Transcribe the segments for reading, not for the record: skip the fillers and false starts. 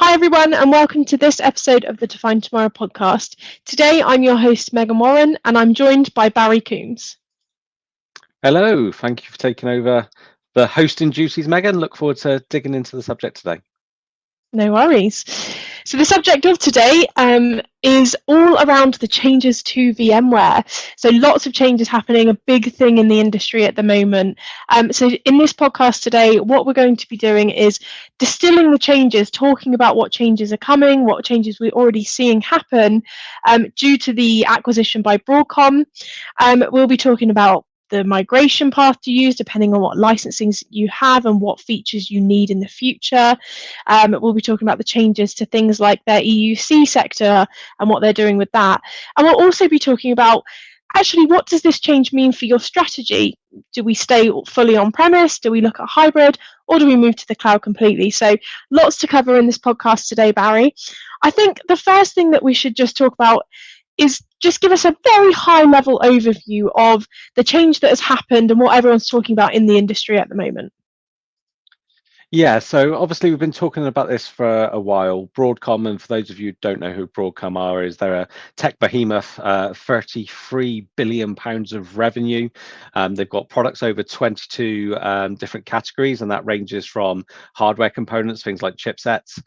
Hi, everyone, and welcome to this episode of the Define Tomorrow podcast. Today, I'm your host, Megan Warren, and I'm joined by Barry Coombs. Hello, thank you for taking over the hosting duties, Megan. Look forward to digging into the subject today. No worries. So the subject of today is all around the changes to VMware. So lots of changes happening, a big thing in the industry at the moment. So in this podcast today, what we're going to be doing is distilling the changes, talking about what changes are coming, what changes we're already seeing happen due to the acquisition by Broadcom. We'll be talking about the migration path to use depending on what licensings you have and what features you need in the future. We'll be talking about the changes to things like their EUC sector and what they're doing with that. And we'll also be talking about actually what does this change mean for your strategy? Do we stay fully on premise? Do we look at hybrid? Or do we move to the cloud completely? So lots to cover in this podcast today, Barry. I think the first thing that we should just talk about is just give us a very high level overview of the change that has happened and what everyone's talking about in the industry at the moment. Yeah, so obviously we've been talking about this for a while. Broadcom, and for those of you who don't know who Broadcom are, is they're a tech behemoth, 33 billion pounds of revenue. They've got products over 22 different categories, and that ranges from hardware components, things like chipsets,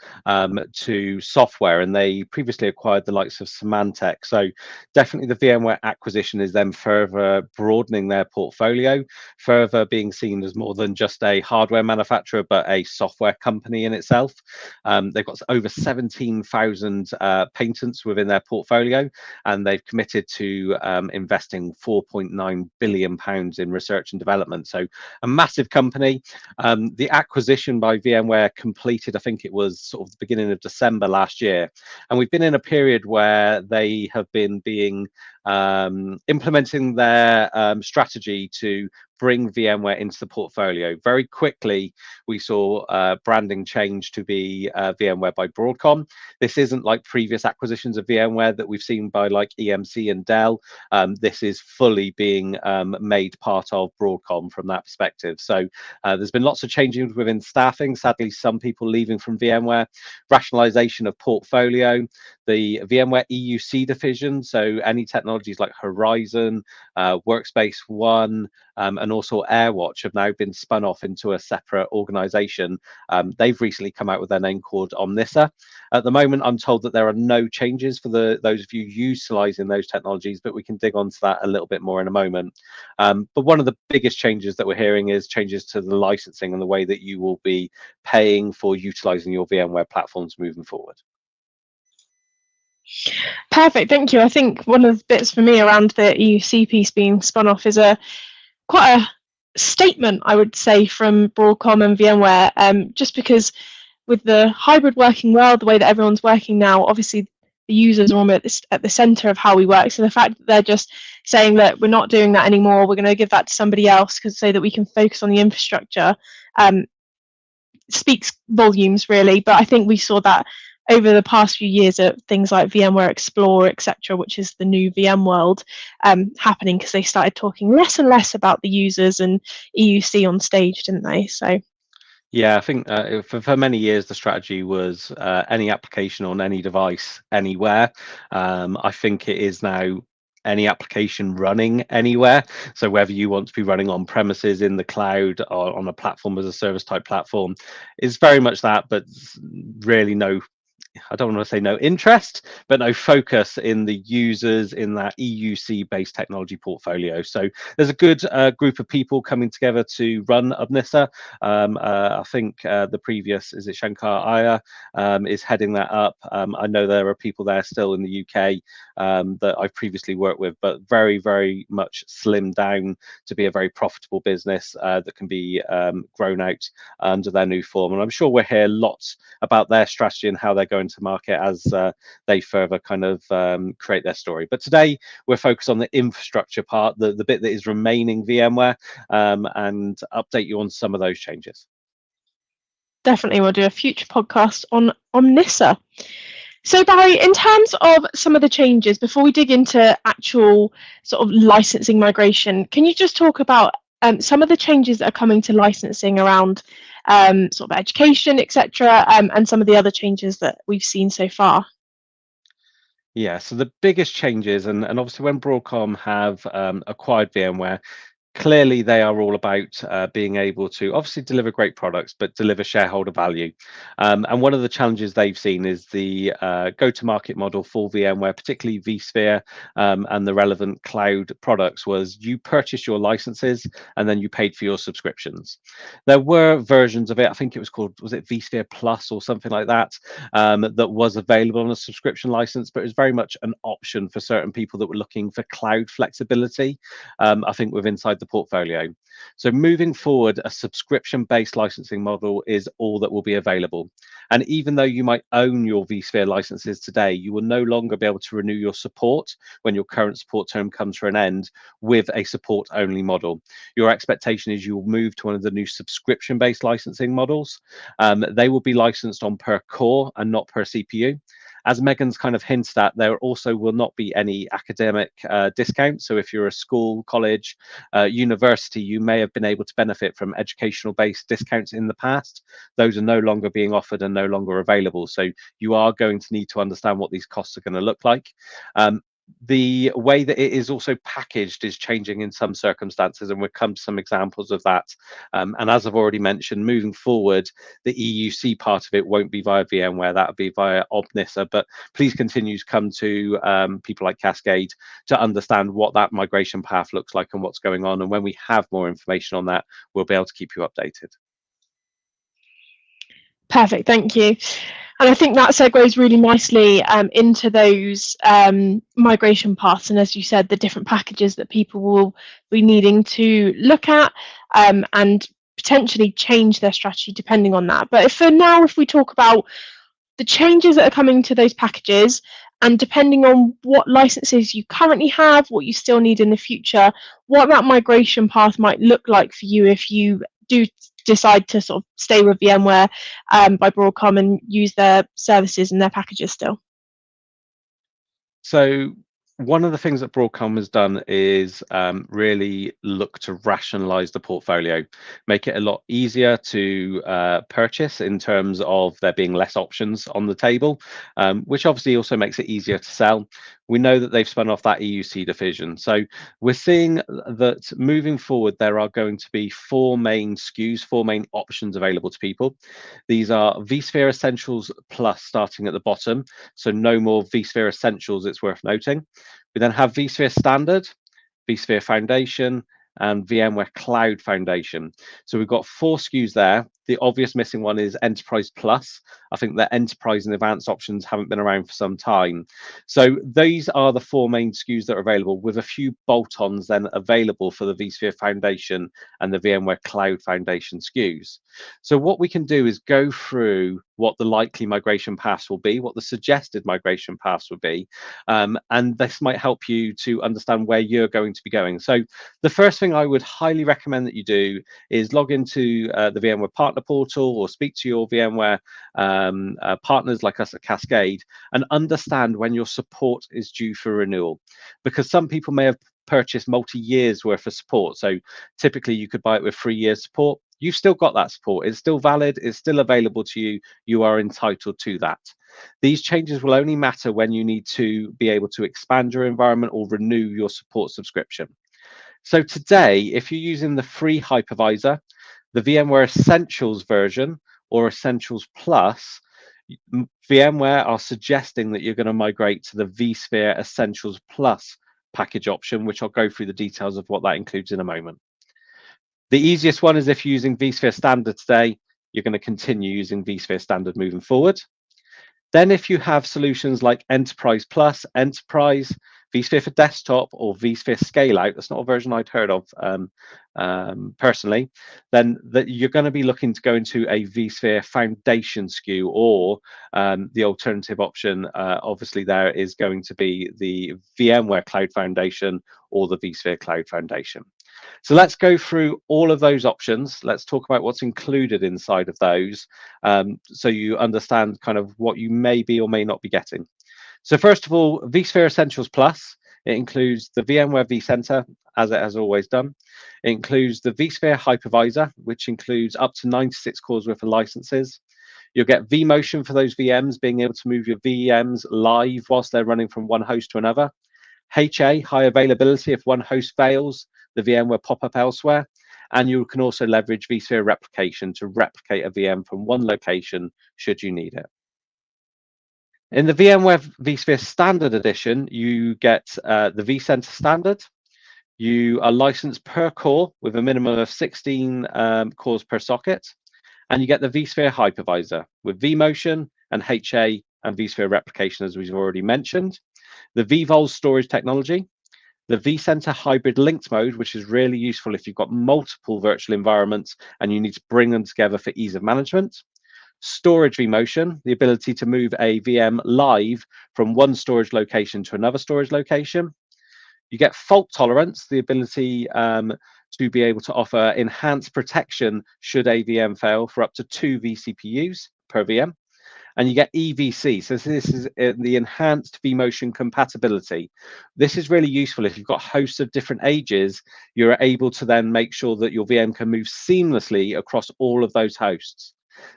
to software. And they previously acquired the likes of Symantec. So definitely the VMware acquisition is them further broadening their portfolio, further being seen as more than just a hardware manufacturer, but a software company in itself. They've got over 17,000 patents within their portfolio, and they've committed to investing 4.9 billion pounds in research and development. So a massive company. The acquisition by VMware completed, I think it was sort of the beginning of December last year, and we've been in a period where they have been implementing their strategy to bring VMware into the portfolio. Very quickly, we saw branding change to be VMware by Broadcom. This isn't like previous acquisitions of VMware that we've seen by like EMC and Dell. This is fully being made part of Broadcom from that perspective. So there's been lots of changes within staffing. Sadly, some people leaving from VMware, rationalization of portfolio, the VMware EUC division. So any technologies like Horizon, Workspace ONE, and also AirWatch have now been spun off into a separate organization. They've recently come out with their name called Omnissa. At the moment, I'm told that there are no changes for those of you utilizing those technologies, but we can dig onto that a little bit more in a moment. But one of the biggest changes that we're hearing is changes to the licensing and the way that you will be paying for utilizing your VMware platforms moving forward. Perfect, thank you. I think one of the bits for me around the EUC piece being spun off is quite a statement, I would say, from Broadcom and VMware, just because with the hybrid working world, the way that everyone's working now, obviously the users are almost at the center of how we work. So the fact that they're just saying that we're not doing that anymore, we're going to give that to somebody else so that we can focus on the infrastructure, speaks volumes, really. But I think we saw that over the past few years at things like VMware Explorer, etc., which is the new VM world, happening because they started talking less and less about the users and EUC on stage, didn't they? So yeah, I think for many years the strategy was any application on any device, anywhere. I think it is now any application running anywhere. So whether you want to be running on premises, in the cloud, or on a platform as a service type platform, is very much that, but really no, I don't want to say no interest, but no focus in the users in that EUC based technology portfolio. So there's a good group of people coming together to run Omnissa. I think the previous, is it Shankar Iyer, is heading that up. I know there are people there still in the UK that I've previously worked with, but very, very much slimmed down to be a very profitable business that can be grown out under their new form. And I'm sure we'll hear lots about their strategy and how they're going to market as they further kind of create their story. But today we're focused on the infrastructure part, the bit that is remaining VMware, and update you on some of those changes. Definitely, we'll do a future podcast on Omnissa. So Barry, in terms of some of the changes, before we dig into actual sort of licensing migration, can you just talk about some of the changes that are coming to licensing around sort of education, etc., and some of the other changes that we've seen so far? Yeah, so the biggest changes, and obviously when Broadcom have acquired VMware, clearly they are all about being able to obviously deliver great products but deliver shareholder value, and one of the challenges they've seen is the go-to-market model for VMware, particularly vSphere, and the relevant cloud products, was you purchased your licenses and then you paid for your subscriptions. There were versions of it, I think it was called, was it vSphere Plus or something like that, that was available on a subscription license, but it was very much an option for certain people that were looking for cloud flexibility, I think, with inside the portfolio. So moving forward, a subscription-based licensing model is all that will be available. And even though you might own your vSphere licenses today, you will no longer be able to renew your support when your current support term comes to an end with a support-only model. Your expectation is you will move to one of the new subscription-based licensing models. They will be licensed on per core and not per CPU. As Megan's kind of hinted at, there also will not be any academic discounts. So if you're a school, college, university, you may have been able to benefit from educational-based discounts in the past. Those are no longer being offered and no longer available. So you are going to need to understand what these costs are going to look like. The way that it is also packaged is changing in some circumstances, and we'll come to some examples of that. And as I've already mentioned, moving forward, the EUC part of it won't be via VMware, that would be via Obnissa. But please continue to come to people like Cascade to understand what that migration path looks like and what's going on. And when we have more information on that, we'll be able to keep you updated. Perfect, thank you. And I think that segues really nicely into those migration paths, and as you said, the different packages that people will be needing to look at and potentially change their strategy depending on that. But for now, if we talk about the changes that are coming to those packages, and depending on what licenses you currently have, what you still need in the future, what that migration path might look like for you if you do decide to sort of stay with VMware by Broadcom and use their services and their packages still. So one of the things that Broadcom has done is really look to rationalize the portfolio, make it a lot easier to purchase in terms of there being less options on the table, which obviously also makes it easier to sell. We know that they've spun off that EUC division. So we're seeing that moving forward, there are going to be four main SKUs, four main options available to people. These are vSphere Essentials Plus starting at the bottom. So no more vSphere Essentials, it's worth noting. We then have vSphere Standard, vSphere Foundation, and VMware Cloud Foundation. So we've got four SKUs there. The obvious missing one is Enterprise Plus. I think the Enterprise and Advanced options haven't been around for some time. So these are the four main SKUs that are available, with a few bolt-ons then available for the vSphere Foundation and the VMware Cloud Foundation SKUs. So what we can do is go through what the likely migration paths will be, what the suggested migration paths would be, and this might help you to understand where you're going to be going. So the first thing I would highly recommend that you do is log into the VMware Partner Portal or speak to your VMware partners like us at Cascade and understand when your support is due for renewal. Because some people may have purchased multi-years worth of support. So typically you could buy it with 3 years support. You've still got that support. It's still valid. It's still available to you. You are entitled to that. These changes will only matter when you need to be able to expand your environment or renew your support subscription. So today, if you're using the free hypervisor, the VMware Essentials version or Essentials Plus, VMware are suggesting that you're going to migrate to the vSphere Essentials Plus package option, which I'll go through the details of what that includes in a moment. The easiest one is if you're using vSphere Standard today, you're going to continue using vSphere Standard moving forward. Then if you have solutions like Enterprise Plus, Enterprise, vSphere for Desktop, or vSphere Scale Out, that's not a version I'd heard of personally, then you're going to be looking to go into a vSphere Foundation SKU, or the alternative option, obviously, there is going to be the VMware Cloud Foundation or the vSphere Cloud Foundation. So let's go through all of those options. Let's talk about what's included inside of those, so you understand kind of what you may be or may not be getting. So first of all, vSphere Essentials Plus It includes the VMware vCenter, as it has always done. It includes the vSphere hypervisor, which includes up to 96 cores worth of licenses. You'll get vMotion for those VMs, being able to move your VMs live whilst they're running from one host to another. HA, high availability. If one host fails, the VM will pop up elsewhere. And you can also leverage vSphere replication to replicate a VM from one location should you need it. In the VMware vSphere Standard Edition, you get the vCenter Standard. You are licensed per core with a minimum of 16 cores per socket. And you get the vSphere hypervisor with vMotion and HA and vSphere replication, as we've already mentioned. The vVols storage technology, the vCenter hybrid linked mode, which is really useful if you've got multiple virtual environments and you need to bring them together for ease of management. Storage vMotion, the ability to move a VM live from one storage location to another storage location. You get fault tolerance, the ability to be able to offer enhanced protection should a VM fail for up to 2 vCPUs per VM. And you get EVC. So this is the enhanced vMotion compatibility. This is really useful if you've got hosts of different ages. You're able to then make sure that your VM can move seamlessly across all of those hosts.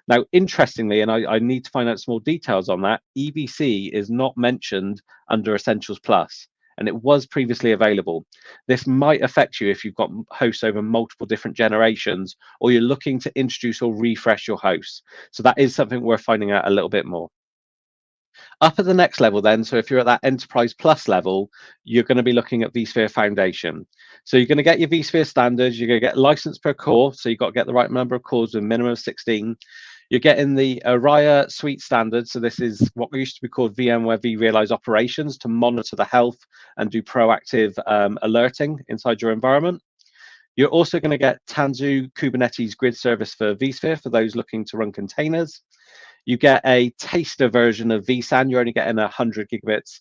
Now, interestingly, and I need to find out some more details on that, EVC is not mentioned under Essentials Plus, and it was previously available. This might affect you if you've got hosts over multiple different generations, or you're looking to introduce or refresh your hosts. So that is something worth finding out a little bit more. Up at the next level then, so if you're at that Enterprise Plus level, you're going to be looking at vSphere Foundation. So you're going to get your vSphere standards, you're going to get license per core, so you've got to get the right number of cores with a minimum of 16. You're getting the Araya Suite standard, so this is what used to be called VMware vRealize operations to monitor the health and do proactive alerting inside your environment. You're also going to get Tanzu Kubernetes grid service for vSphere for those looking to run containers. You get a taster version of vSAN. You're only getting 100 gigabytes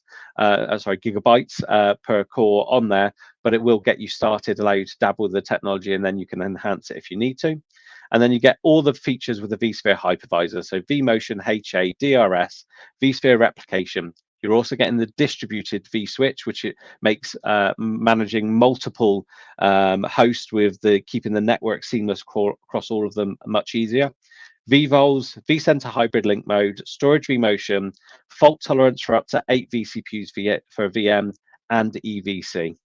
per core on there, but it will get you started, allow you to dabble with the technology, and then you can enhance it if you need to. And then you get all the features with the vSphere hypervisor. So vMotion, HA, DRS, vSphere replication. You're also getting the distributed vSwitch, which it makes managing multiple hosts with keeping the network seamless across all of them much easier. vVols, vCenter hybrid link mode, storage vMotion, fault tolerance for up to 8 vCPUs for VM, and EVC.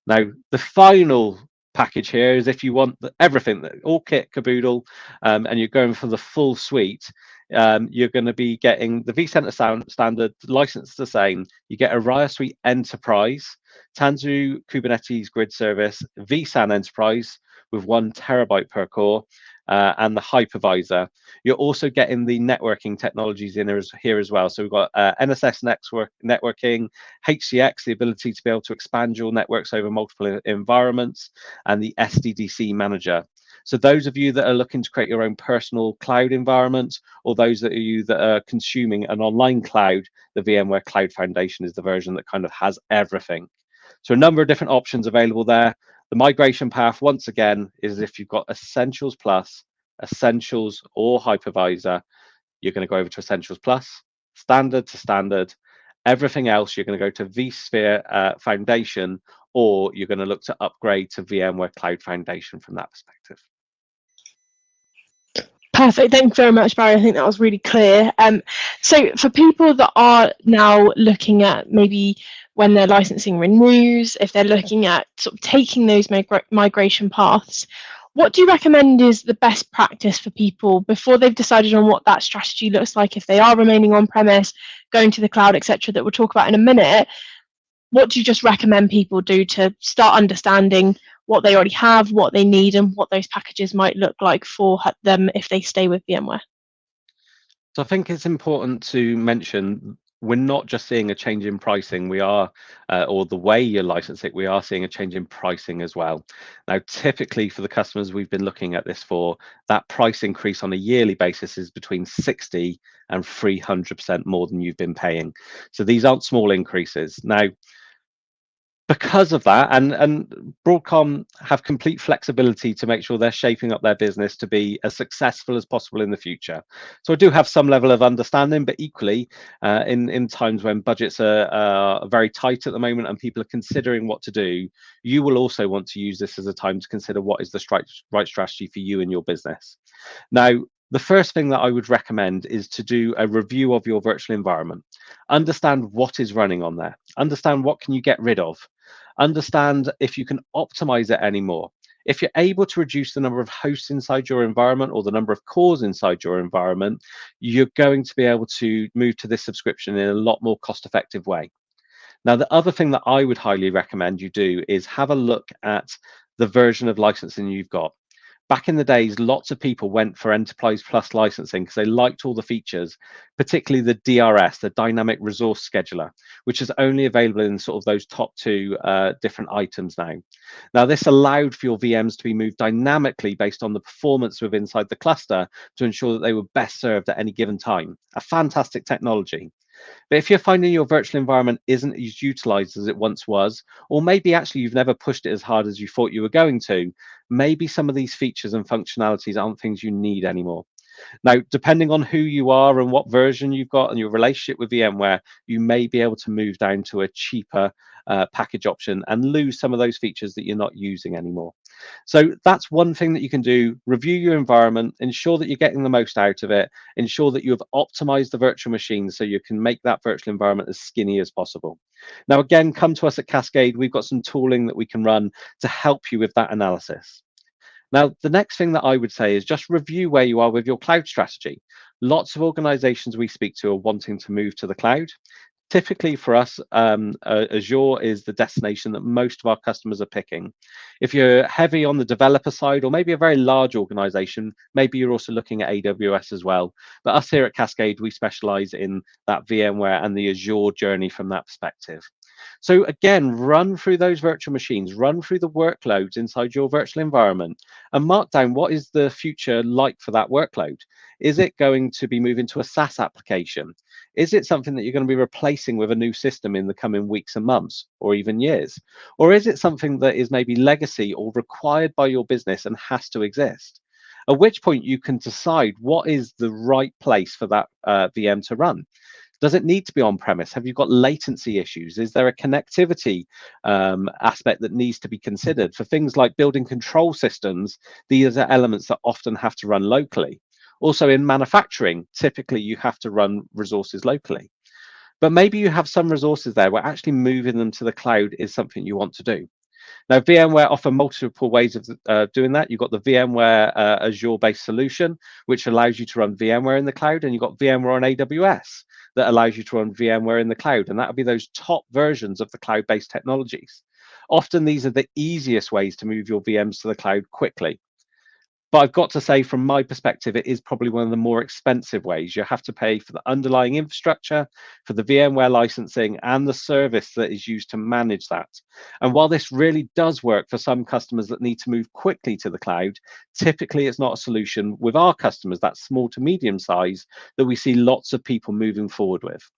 Now, the final package here is if you want everything, all kit caboodle, and you're going for the full suite, you're going to be getting the vCenter standard license the same. You get Araya Suite Enterprise, Tanzu Kubernetes grid service, vSAN Enterprise with 1 terabyte per core, and the hypervisor. You're also getting the networking technologies in here as well. So we've got NSS networking, HCX, the ability to be able to expand your networks over multiple environments, and the SDDC manager. So those of you that are looking to create your own personal cloud environment, or those of you that are consuming an online cloud, the VMware Cloud Foundation is the version that kind of has everything. So a number of different options available there. The migration path, once again, is if you've got Essentials Plus, Essentials or Hypervisor, you're going to go over to Essentials Plus, standard to standard. Everything else, you're going to go to vSphere Foundation, or you're going to look to upgrade to VMware Cloud Foundation from that perspective. Perfect. Thank you very much, Barry. I think that was really clear. So for people that are now looking at maybe when their licensing renews, if they're looking at sort of taking those migration paths, what do you recommend is the best practice for people before they've decided on what that strategy looks like, if they are remaining on premise, going to the cloud, etc., that we'll talk about in a minute? What do you just recommend people do to start understanding what they already have, what they need, and what those packages might look like for them if they stay with VMware? So I think it's important to mention we're not just seeing a change in pricing, we are, or the way you license it, we are seeing a change in pricing as well. Now, typically for the customers we've been looking at this for, that price increase on a yearly basis is between 60 and 300% more than you've been paying. So these aren't small increases. Now, Because of that, and Broadcom have complete flexibility to make sure they're shaping up their business to be as successful as possible in the future. So I do have some level of understanding, but equally, in times when budgets are very tight at the moment and people are considering what to do, you will also want to use this as a time to consider what is the right strategy for you and your business. Now, the first thing that I would recommend is to do a review of your virtual environment. Understand what is running on there. Understand what can you get rid of. Understand if you can optimize it anymore. If you're able to reduce the number of hosts inside your environment or the number of cores inside your environment, you're going to be able to move to this subscription in a lot more cost-effective way. Now, the other thing that I would highly recommend you do is have a look at the version of licensing you've got. Back in the days, lots of people went for Enterprise Plus licensing because they liked all the features, particularly the DRS, the Dynamic Resource Scheduler, which is only available in sort of those top two different items now. Now, this allowed for your VMs to be moved dynamically based on the performance within inside the cluster to ensure that they were best served at any given time. A fantastic technology. But if you're finding your virtual environment isn't as utilized as it once was, or maybe actually you've never pushed it as hard as you thought you were going to, maybe some of these features and functionalities aren't things you need anymore. Now, depending on who you are and what version you've got and your relationship with VMware, you may be able to move down to a cheaper package option and lose some of those features that you're not using anymore. So that's one thing that you can do. Review your environment, ensure that you're getting the most out of it, ensure that you have optimized the virtual machine so you can make that virtual environment as skinny as possible. Now, again, come to us at Cascade. We've got some tooling that we can run to help you with that analysis. Now, the next thing that I would say is just review where you are with your cloud strategy. Lots of organizations we speak to are wanting to move to the cloud. Typically for us, Azure is the destination that most of our customers are picking. If you're heavy on the developer side, or maybe a very large organization, maybe you're also looking at AWS as well. But us here at Cascade, we specialize in that VMware and the Azure journey from that perspective. So again, run through those virtual machines, run through the workloads inside your virtual environment, and mark down what is the future like for that workload. Is it going to be moving to a SaaS application? Is it something that you're going to be replacing with a new system in the coming weeks and months, or even years? Or is it something that is maybe legacy or required by your business and has to exist? At which point you can decide what is the right place for that VM to run. Does it need to be on premise? Have you got latency issues? Is there a connectivity aspect that needs to be considered? For things like building control systems, these are elements that often have to run locally. Also in manufacturing, typically you have to run resources locally. But maybe you have some resources there where actually moving them to the cloud is something you want to do. Now, VMware offer multiple ways of doing that. You've got the VMware Azure-based solution, which allows you to run VMware in the cloud, and you've got VMware on AWS that allows you to run VMware in the cloud, and that would be those top versions of the cloud-based technologies. Often, these are the easiest ways to move your VMs to the cloud quickly. But I've got to say, from my perspective, it is probably one of the more expensive ways. You have to pay for the underlying infrastructure, for the VMware licensing, and the service that is used to manage that. And while this really does work for some customers that need to move quickly to the cloud, typically it's not a solution with our customers, that small to medium size, that we see lots of people moving forward with.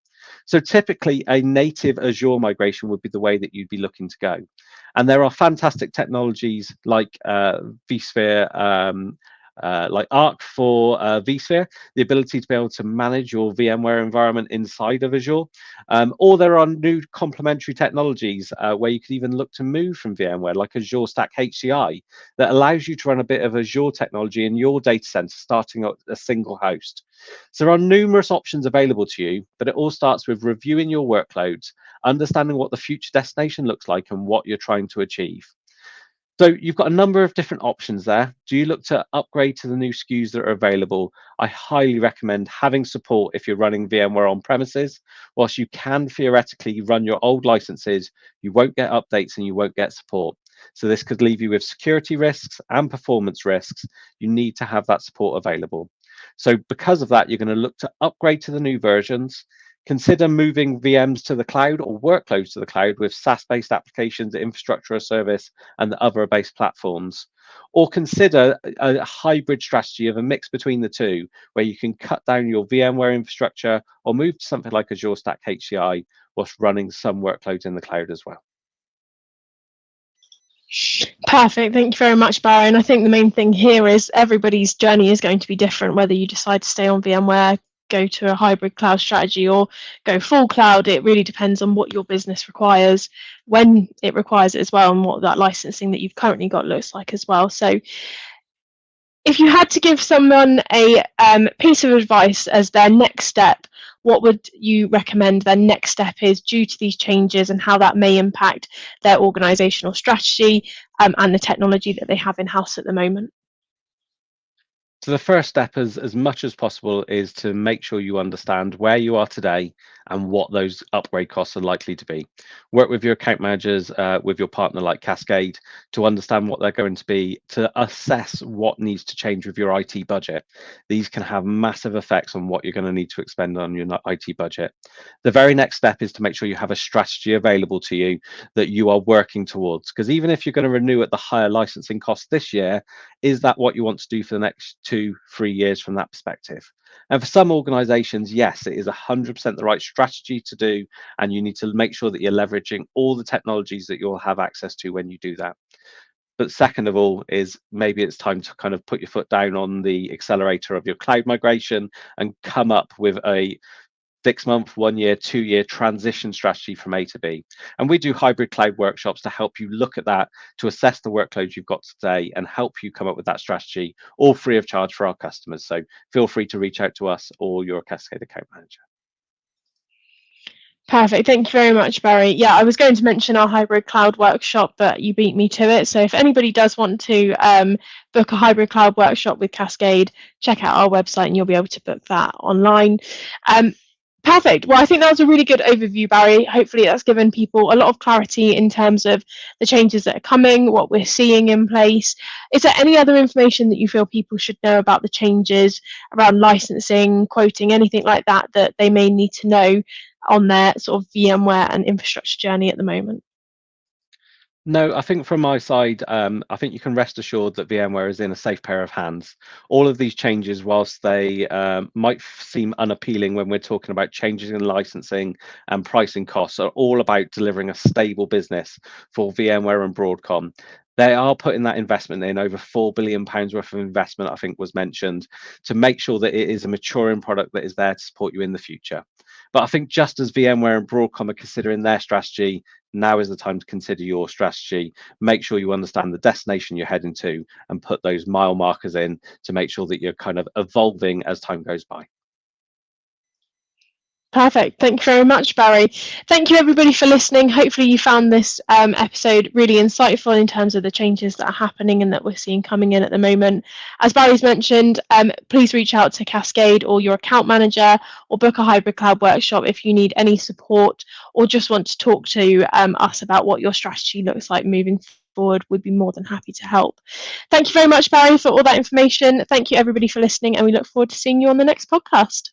So typically a native Azure migration would be the way that you'd be looking to go. And there are fantastic technologies like vSphere, like Arc for vSphere, the ability to be able to manage your VMware environment inside of Azure. Or there are new complementary technologies where you could even look to move from VMware, like Azure Stack HCI, that allows you to run a bit of Azure technology in your data center, starting at a single host. So there are numerous options available to you, but it all starts with reviewing your workloads, understanding what the future destination looks like and what you're trying to achieve. So you've got a number of different options there. Do you look to upgrade to the new SKUs that are available? I highly recommend having support if you're running VMware on premises. Whilst you can theoretically run your old licenses, you won't get updates and you won't get support. So this could leave you with security risks and performance risks. You need to have that support available. So because of that, you're going to look to upgrade to the new versions. Consider moving VMs to the cloud or workloads to the cloud with SaaS-based applications, infrastructure as service, and the other based platforms. Or consider a hybrid strategy of a mix between the two, where you can cut down your VMware infrastructure or move to something like Azure Stack HCI whilst running some workloads in the cloud as well. Perfect. Thank you very much, Barry. And I think the main thing here is everybody's journey is going to be different, whether you decide to stay on VMware, go to a hybrid cloud strategy, or go full cloud. It really depends on what your business requires, when it requires it as well, and what that licensing that you've currently got looks like as well. So if you had to give someone a piece of advice as their next step, what would you recommend their next step is due to these changes and how that may impact their organisational strategy and the technology that they have in-house at the moment? So the first step, as much as possible, is to make sure you understand where you are today and what those upgrade costs are likely to be. Work with your account managers, with your partner like Cascade, to understand what they're going to be, to assess what needs to change with your IT budget. These can have massive effects on what you're going to need to expend on your IT budget. The very next step is to make sure you have a strategy available to you that you are working towards. Because even if you're going to renew at the higher licensing cost this year, is that what you want to do for the next 2-3 years from that perspective? And for some organizations, yes, it is 100% the right strategy to do, and you need to make sure that you're leveraging all the technologies that you'll have access to when you do that. But second of all, is maybe it's time to kind of put your foot down on the accelerator of your cloud migration and come up with a 6-month, 1 year, 2 year transition strategy from A to B. And we do hybrid cloud workshops to help you look at that, to assess the workload you've got today and help you come up with that strategy, all free of charge for our customers. So feel free to reach out to us or your Cascade account manager. Perfect. Thank you very much, Barry. Yeah, I was going to mention our hybrid cloud workshop, but you beat me to it. So if anybody does want to book a hybrid cloud workshop with Cascade, check out our website and you'll be able to book that online. Perfect. Well, I think that was a really good overview, Barry. Hopefully that's given people a lot of clarity in terms of the changes that are coming, what we're seeing in place. Is there any other information that you feel people should know about the changes around licensing, quoting, anything like that, that they may need to know on their sort of VMware and infrastructure journey at the moment? No, I think from my side, I think you can rest assured that VMware is in a safe pair of hands. All of these changes, whilst they might seem unappealing when we're talking about changes in licensing and pricing costs, are all about delivering a stable business for VMware and Broadcom. They are putting that investment in, over £4 billion worth of investment, I think was mentioned, to make sure that it is a maturing product that is there to support you in the future. But I think just as VMware and Broadcom are considering their strategy, now is the time to consider your strategy. Make sure you understand the destination you're heading to and put those mile markers in to make sure that you're kind of evolving as time goes by. Perfect. Thank you very much, Barry. Thank you, everybody, for listening. Hopefully you found this episode really insightful in terms of the changes that are happening and that we're seeing coming in at the moment. As Barry's mentioned, please reach out to Cascade or your account manager or book a hybrid cloud workshop if you need any support or just want to talk to us about what your strategy looks like moving forward. We'd be more than happy to help. Thank you very much, Barry, for all that information. Thank you, everybody, for listening, and we look forward to seeing you on the next podcast.